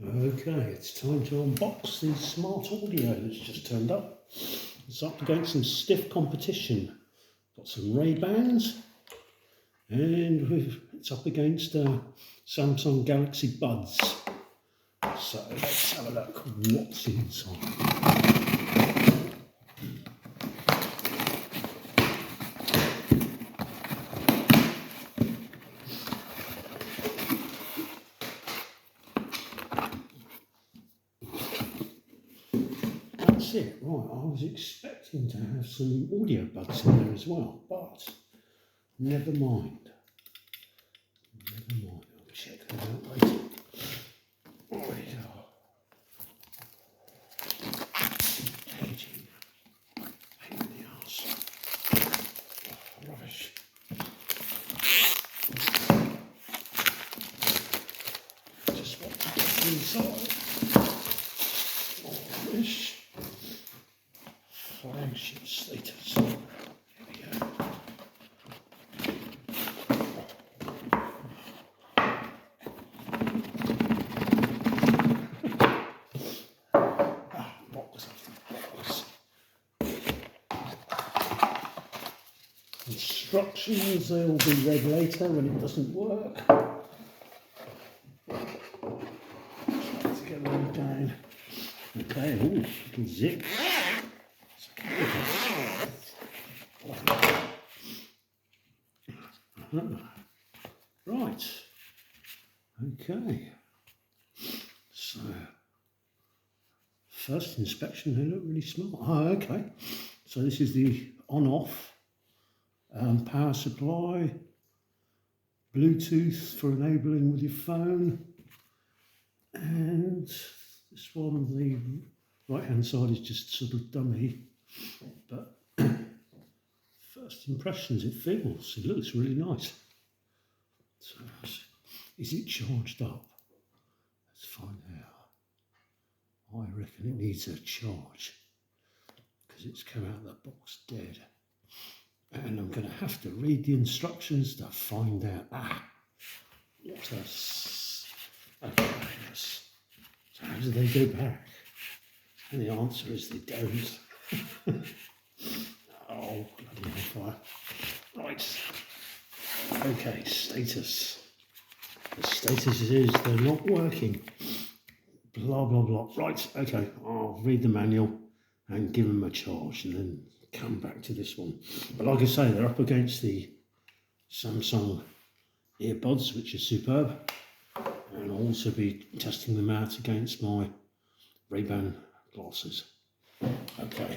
Okay, it's time to unbox the smart audio that's just turned up. It's up against some stiff competition. Got some Ray-Bans and it's up against Samsung Galaxy Buds. So let's have a look what's inside. That's it, right, I was expecting to have some audio buds in there as well, but never mind. I'll check that out later. There we go. Packaging. Pain in the arse. Oh, rubbish. Just what to get inside. Rubbish. Flagship status. Here we go. Box after box. Instructions, they'll be read later when it doesn't work. Let's get them down. Okay, ooh, little zip. Right, okay, so first inspection, they look really smart. Oh, okay, so this is the on-off power supply, Bluetooth for enabling with your phone, and this one, the right hand side is just sort of dummy, but first impressions, it looks really nice. So, is it charged up? Let's find out. I reckon it needs a charge because it's come out of the box dead. And I'm going to have to read the instructions to find out. What else? Okay, yes. So how do they go back? And the answer is they don't. Oh, bloody hellfire. Right. Okay, status. The status is they're not working. Blah, blah, blah. Right, okay, I'll read the manual and give them a charge and then come back to this one. But like I say, they're up against the Samsung earbuds, which are superb. And I'll also be testing them out against my Ray-Ban glasses. Okay.